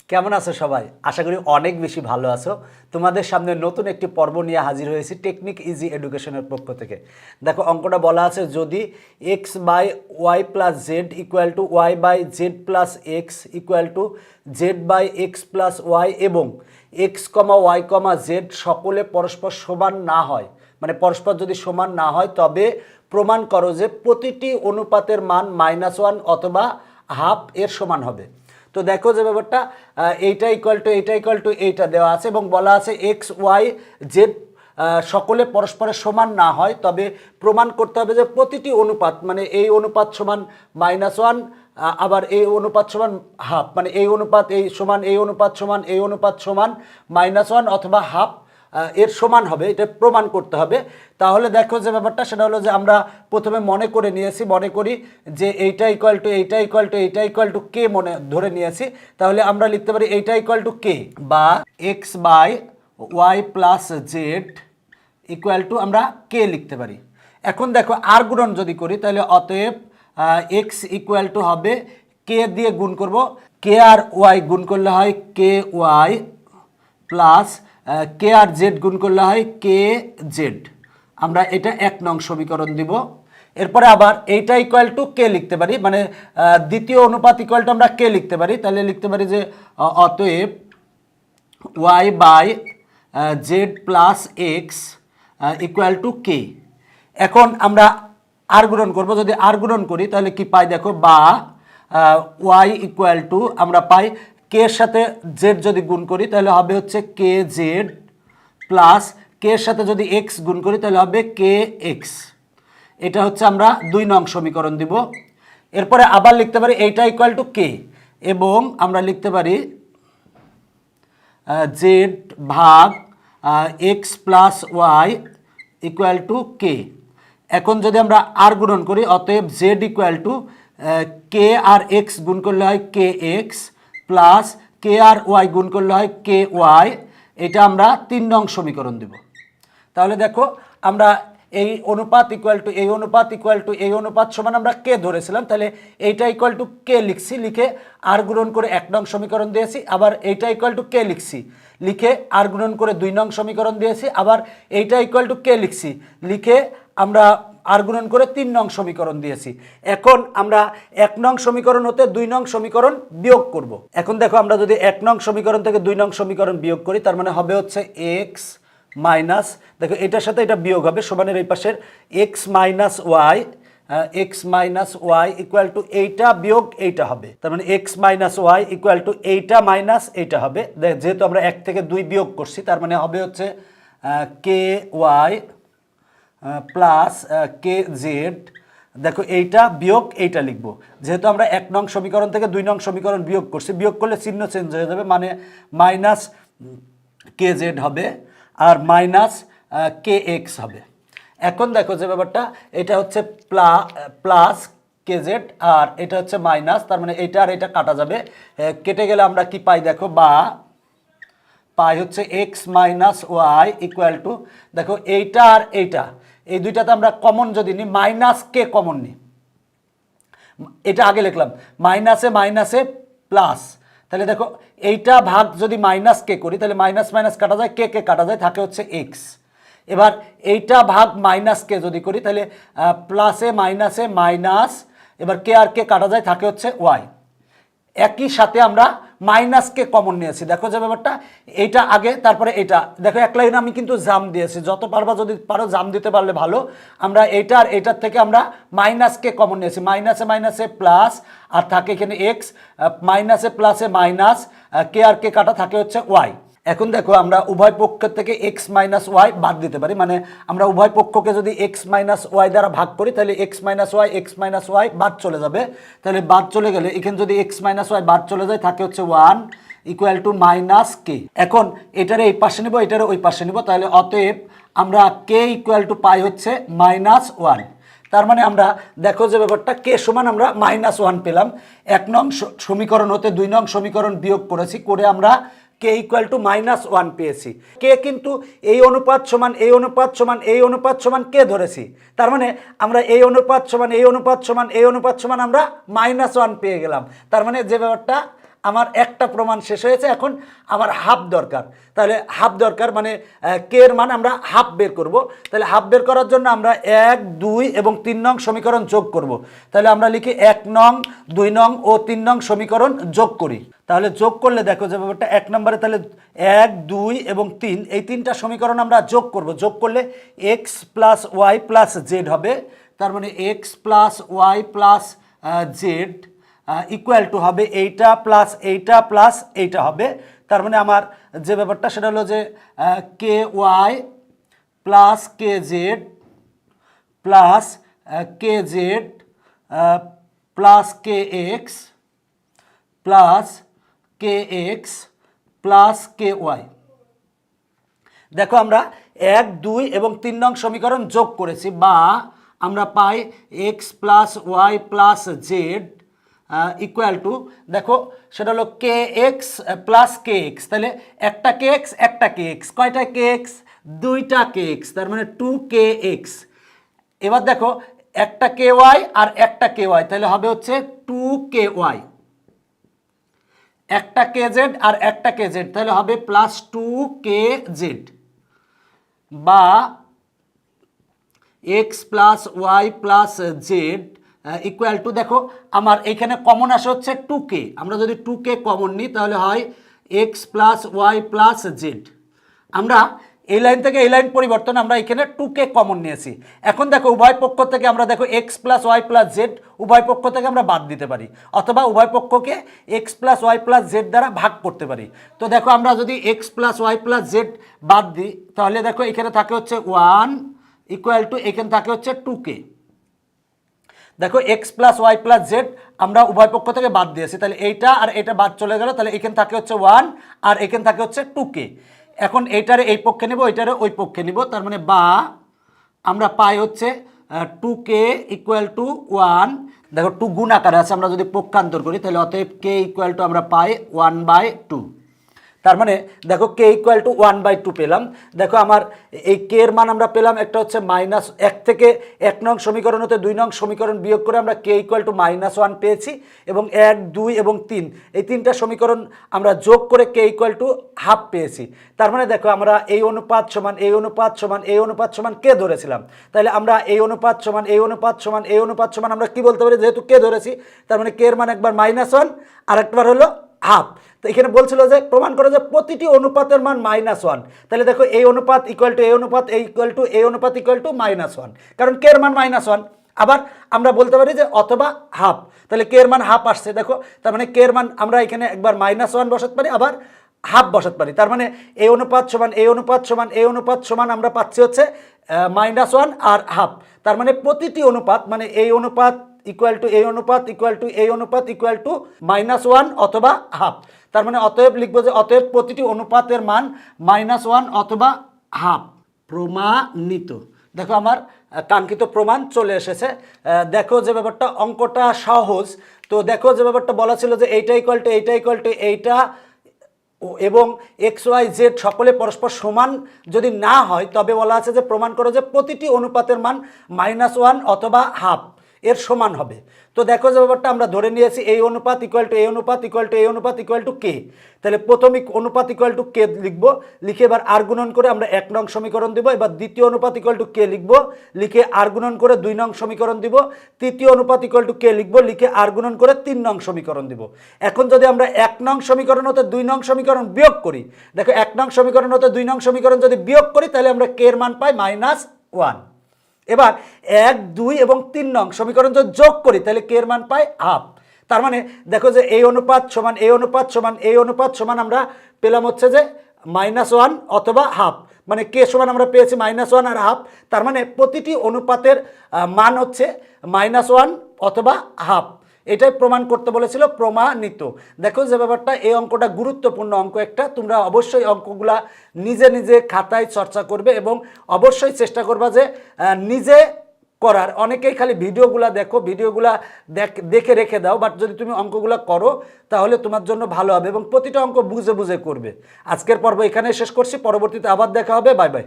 কেমন আছো সবাই? আশা করি অনেক বেশি ভালো আছো। তোমাদের সামনে নতুন একটি পর্ব নিয়ে হাজির হয়েছি টেকনিক ইজি এডুকেশনের পক্ষ থেকে। দেখো, অঙ্কটা বলা আছে যদি x by y plus Z equal to y by Z plus x equal to z by x plus y এবং x comma y comma z সকলে পরস্পর সমান না হয়, মানে পরস্পর যদি সমান না হয় তবে প্রমাণ করো যে প্রতিটি অনুপাতের মান -1 অথবা হাফ এর সমান হবে। তো দেখো যে ব্যাপারটা এইটা ইকুয়াল টু এইটা দেওয়া আছে এবং বলা আছে এক্স ওয়াই জেড সকলে পরস্পরের সমান না হয় তবে প্রমাণ করতে হবে যে প্রতিটি অনুপাত, মানে এই অনুপাত সমান -1, আবার এই অনুপাত সমান হাফ, মানে এই অনুপাত এই সমান এই অনুপাত সমান এই অনুপাত সমান -1 অথবা হাফ এর সমান হবে, এটা প্রমাণ করতে হবে। তাহলে দেখো যে ব্যাপারটা সেটা হলো যে আমরা প্রথমে মনে করি যে এইটা ইকুয়াল টু কে মনে ধরে নিয়েছি। তাহলে আমরা লিখতে পারি এইটা ইকুয়াল টু কে বা x by y plus Z equal to আমরা কে লিখতে পারি। এখন দেখো আর গুণন যদি করি তাহলে অতএব এক্স ইকুয়াল টু হবে কে দিয়ে গুণ করব, কে আর ওয়াই গুণ করলে হয় কে ওয়াই প্লাস কে আর জেড গুণ করলে হয় কে জেড। আমরা এটা 1 নং সমীকরণ দিব। এরপরে আবার এইটা ইকুয়াল টু কে লিখতে পারি, মানে দ্বিতীয় অনুপাত ইকুয়াল টু আমরা কে লিখতে পারি। তাহলে লিখতে পারি যে অতএব Y by Z plus x equal to K. এখন আমরা আর গুণন করবো, যদি আর গুণন করি তাহলে কি পাই দেখো, বা ওয়াই ইকুয়াল টু আমরা পাই কে এর সাথে জেড যদি গুণ করি তাহলে হবে হচ্ছে কে জেড প্লাস কে এর সাথে যদি এক্স গুণ করি তাহলে হবে কে এক্স। এটা হচ্ছে আমরা 2 নং সমীকরণ দিব। এরপরে আবার লিখতে পারি এইটা ইকুয়াল টু কে এবং আমরা লিখতে পারি জেড ভাগ X plus Y equal to K. এখন যদি আমরা আর গুণন করি অতএব জেড ইকুয়াল টু কে আর এক্স গুণ করলে হয় কে এক্স প্লাস কে আর ওয়াই গুণ করলে হয় কে ওয়াই। এটা আমরা 3 নং সমীকরণ দেব। তাহলে দেখো আমরা এই অনুপাত ইকুয়াল টু এই অনুপাত ইকুয়াল টু এই অনুপাত সমান আমরা কে ধরেছিলাম, তাহলে এইটা ইকুয়াল টু কে লিখছি, লিখে আর গুণন করে 1 নং সমীকরণ দিয়েছি। আবার এইটা ইকুয়াল টু কে লিখছি, লিখে আর গুণন করে 2 নং সমীকরণ দিয়েছি। আবার এইটা ইকুয়াল টু কে লিখছি, লিখে আমরা আর গুণন করে 3 নং সমীকরণ দিয়েছি। এখন আমরা 1 নং সমীকরণ হতে 2 নং সমীকরণ বিয়োগ করব। এখন দেখো আমরা যদি 1 নং সমীকরণ থেকে 2 নং সমীকরণ বিয়োগ করি তার মানে হবে হচ্ছে এক্স মাইনাস, দেখো এটার সাথে এটা বিয়োগ হবে, সমানের এই পাশের x minus y equal to এইটা বিয়োগ এইটা হবে। তার মানে x minus y equal to এইটা মাইনাস এইটা হবে। যেহেতু আমরা 1 থেকে 2 বিয়োগ করছি তার মানে হবে হচ্ছে কে ওয়াই প্লাস কে জেড। দেখো এইটা বিয়োগ এইটা লিখবো, যেহেতু আমরা 1 নং সমীকরণ থেকে 2 নং সমীকরণ বিয়োগ করছি, বিয়োগ করলে চিহ্ন চেঞ্জ হয়ে যাবে, মানে মাইনাস কে জেড হবে আর মাইনাস কে এক্স হবে। এখন দেখো যে ব্যাপারটা এটা হচ্ছে প্লাস কে জেড আর এটা হচ্ছে মাইনাস, তার মানে এটা আর এটা কাটা যাবে, কেটে গেলে আমরা কি পাই দেখো, বা পাই হচ্ছে x minus y equal to, দেখো এইটা আর এইটা এই দুইটাতে আমরা কমন যদি নিই মাইনাস কে কমন নিই, এটা আগে লিখলাম মাইনাসে মাইনাসে প্লাস, তাহলে দেখো এইটা ভাগ যদি মাইনাস কে করি তাহলে মাইনাস মাইনাস কাটা যায়, কে কে কাটা যায়, থাকে হচ্ছে এক্স। এবার এইটা ভাগ মাইনাস কে যদি করি তাহলে প্লাসে মাইনাসে মাইনাস, এবার কে আর কে কাটা যায়, থাকে হচ্ছে ওয়াই। একই সাথে আমরা মাইনাসকে কমন নিয়েছি, দেখো যে ব্যাপারটা এইটা আগে তারপরে এটা, দেখো এক লাইনে আমি কিন্তু জাম দিয়েছি, যত পারবা যদি পারো জাম দিতে পারলে ভালো। আমরা এইটা আর এইটার থেকে আমরা মাইনাসকে কমন নিয়েছি, মাইনাসে মাইনাসে প্লাস আর থাকে এখানে এক্স, মাইনাসে প্লাসে মাইনাস, কে আর কে কাটা থাকে হচ্ছে ওয়াই। এখন দেখো আমরা উভয় পক্ষের থেকে এক্স মাইনাস ওয়াই বাদ দিতে পারি, মানে আমরা উভয় পক্ষকে যদি এক্স মাইনাস ওয়াই দ্বারা ভাগ করি তাহলে এক্স মাইনাস ওয়াই বাদ চলে যাবে। তাহলে বাদ চলে গেলে এখানে যদি এক্স মাইনাস ওয়াই বাদ চলে যায় থাকে হচ্ছে 1 ইকুয়াল টু মাইনাস কে। এখন এটারে এই পাশে নিব, এটারে ওই পাশে নিব, তাহলে অতএব আমরা কে ইকুয়াল টু পাই হচ্ছে -1। তার মানে আমরা দেখো যে ব্যাপারটা কে সমান আমরা -1 পেলাম। 1 নং সমীকরণ হতে 2 নং সমীকরণ বিয়োগ করেছি, করে আমরা কে ইকুয়াল টু -1 পেয়েছি। কে কিন্তু এই অনুপাত সমান এই অনুপাত সমান এই অনুপাত সমান কে ধরেছি, তার মানে আমরা এই অনুপাত সমান এই অনুপাত সমান এই অনুপাত সমান আমরা -1 পেয়ে গেলাম। তার মানে যে ব্যাপারটা আমার একটা প্রমাণ শেষ হয়েছে, এখন আমার হাফ দরকার। তাহলে হাফ দরকার মানে কে এর মান আমরা হাফ বের করব। তাহলে হাফ বের করার জন্য আমরা 1, 2 এবং 3 নং সমীকরণ যোগ করব। তাহলে আমরা লিখি 1 নং, 2 নং ও 3 নং সমীকরণ যোগ করি। তাহলে যোগ করলে দেখো যে ব্যাপারটা 1 নম্বরে তাহলে 1, 2 এবং 3 এই তিনটা সমীকরণ আমরা যোগ করব। যোগ করলে x plus Y plus z হবে। তার মানে x plus Y plus Z equal to হবে এইটা প্লাস এইটা প্লাস এইটা হবে। তার মানে আমার যে ব্যাপারটা সেটা হলো যে কে ওয়াই প্লাস কে জেড প্লাস কে Z plus K X plus K X plus কে ওয়াই। দেখো আমরা 1, 2 এবং 3 নং সমীকরণ যোগ করেছি, বা আমরা পাই X plus Y plus Z equal to, দেখো সেটা হলো K X plus K X. তাহলে একটা কে এক্স একটা কে এক্স, কয়টা কে এক্স? 2টা কে এক্স, তার মানে 2 এক্স। এবার দেখো একটা কে ওয়াই আর একটা কে ওয়াই, তাহলে হবে হচ্ছে 2 ওয়াই। একটা কে জেড আর একটা কে জেড, তাহলে হবে প্লাস 2 জেড, বা x plus Y plus Z equal to, দেখো আমার এখানে কমন আসে হচ্ছে 2k। আমরা যদি 2k কমন নিই তাহলে হয় x plus Y plus z. আমরা এই লাইন থেকে এই লাইন পরিবর্তন, আমরা এখানে 2k কমন নিয়েছি। এখন দেখো উভয় পক্ষ থেকে আমরা দেখো x plus Y plus z উভয় পক্ষ থেকে আমরা বাদ দিতে পারি, অথবা উভয় পক্ষকে x plus Y plus z দ্বারা ভাগ করতে পারি। তো দেখো আমরা যদি x plus Y plus z বাদ দিই তাহলে দেখো এখানে থাকে হচ্ছে 1 ইকুয়াল টু, এখানে থাকে হচ্ছে 2k। দেখো x plus Y plus z আমরা উভয় পক্ষ থেকে বাদ দিয়েছি, তাহলে এইটা আর এটা বাদ চলে গেল, তাহলে এখানে থাকে হচ্ছে 1 আর এখানে থাকে হচ্ছে 2k। এখন এইটারে এই পক্ষে নিব, এইটারে ওই পক্ষে নিব, তার মানে বা আমরা পাই হচ্ছে 2k ইকুয়াল টু 1। দেখো 2 গুণ আকারে আছে, আমরা যদি পক্ষান্তর করি তাহলে অতএব k ইকুয়াল টু আমরা পাই 1/2। তার মানে দেখো কে ইকুয়াল টু 1/2 পেলাম। দেখো আমার এই কে এর মান আমরা পেলাম, একটা হচ্ছে -1 থেকে 1 নং সমীকরণ হতে 2 নং সমীকরণ বিয়োগ করে আমরা কে ইকুয়াল টু -1 পেয়েছি, এবং 1, 2 এবং 3 এই তিনটা সমীকরণ আমরা যোগ করে কে ইকুয়াল টু হাফ পেয়েছি। তার মানে দেখো আমরা এই অনুপাত সমান এই অনুপাত সমান এই অনুপাত সমান কে ধরেছিলাম, তাহলে আমরা এই অনুপাত সমান এই অনুপাত সমান এই অনুপাত সমান আমরা কি বলতে পারি, যেহেতু কে ধরেছি তার মানে কে এর মান একবার -1 আর একবার হলো হাফ। তো এখানে বলছিল যে প্রমাণ করে যে প্রতিটি অনুপাতের মান -1। তাহলে দেখো এই অনুপাত ইকুয়াল টু এই অনুপাত ইকুয়াল টু এই অনুপাত ইকুয়াল টু -1, কারণ কে এর মান -1। আবার আমরা বলতে পারি যে অথবা হাফ, তাহলে কে এর মান হাফ আসছে। দেখো তার মানে কে এর মান আমরা এখানে একবার -1 বসাতে পারি, আবার হাফ বসাতে পারি। তার মানে এই অনুপাত সমান এই অনুপাত সমান এই অনুপাত সমান আমরা পাচ্ছি হচ্ছে -1 আর হাফ। তার মানে প্রতিটি অনুপাত মানে এই অনুপাত ইকুয়াল টু এই অনুপাত ইকুয়াল টু এই অনুপাত ইকুয়াল টু -1 অথবা হাফ। তার মানে অতএব লিখবো যে অতএব প্রতিটি অনুপাতের মান -1 অথবা হাফ। প্রমাণিত। দেখো আমার কাঙ্ক্ষিত প্রমাণ চলে এসেছে। দেখো যে ব্যাপারটা অঙ্কটা সহজ। তো দেখো যে ব্যাপারটা বলা ছিল যে এইটা ইকুয়াল টু এইটা ইকুয়াল টু এইটা এবং এক্স ওয়াই জেড সকলে পরস্পর সমান যদি না হয় তবে বলা আছে যে প্রমাণ করো যে প্রতিটি অনুপাতের মান -1 অথবা হাফ এর সমান হবে। তো দেখো যে ব্যাপারটা আমরা ধরে নিয়েছি এই অনুপাত ইকুয়াল টু এই অনুপাত ইকুয়াল টু এই অনুপাত ইকুয়াল টু কে। তাহলে প্রথমিক অনুপাত ইকুয়াল টু কে লিখবো, লিখে এবার আর গুণন করে আমরা 1 নং সমীকরণ দিব। এবার দ্বিতীয় অনুপাত ইকুয়াল টু কে লিখবো, লিখে আর গুণন করে 2 নং সমীকরণ দিব। তৃতীয় অনুপাত ইকুয়াল টু কে লিখবো, লিখে আর গুণন করে 3 নং সমীকরণ দিব। এখন যদি আমরা 1 নং সমীকরণ হতে 2 নং সমীকরণ বিয়োগ করি, দেখো 1 নং সমীকরণ হতে 2 নং সমীকরণ যদি বিয়োগ করি তাহলে আমরা কে এর মান পাই -1। এবার 1, 2 এবং 3 নং সমীকরণ যদি যোগ করি তাহলে কে এর মান পাই হাফ। তার মানে দেখো যে এই অনুপাত সমান এই অনুপাত সমান এই অনুপাত সমান আমরা পেলাম হচ্ছে যে -1 অথবা হাফ, মানে কে সমান আমরা পেয়েছি -1 আর হাফ। তার মানে প্রতিটি অনুপাতের মান হচ্ছে -1 অথবা হাফ। এটাই প্রমাণ করতে বলেছিল, প্রমাণিত। দেখো যে ব্যাপারটা এই অঙ্কটা গুরুত্বপূর্ণ অঙ্ক একটা, তোমরা অবশ্যই অঙ্কগুলা নিজে নিজে খাতায় চর্চা করবে এবং অবশ্যই চেষ্টা করবা যে নিজে করার। অনেকেই খালি ভিডিওগুলা দেখো, ভিডিওগুলা দেখে রেখে দাও, বাট যদি তুমি অঙ্কগুলা করো তাহলে তোমার জন্য ভালো হবে এবং প্রতিটা অঙ্ক বুঝে বুঝে করবে। আজকের পর্ব এখানে শেষ করছি, পরবর্তীতে আবার দেখা হবে। Bye bye.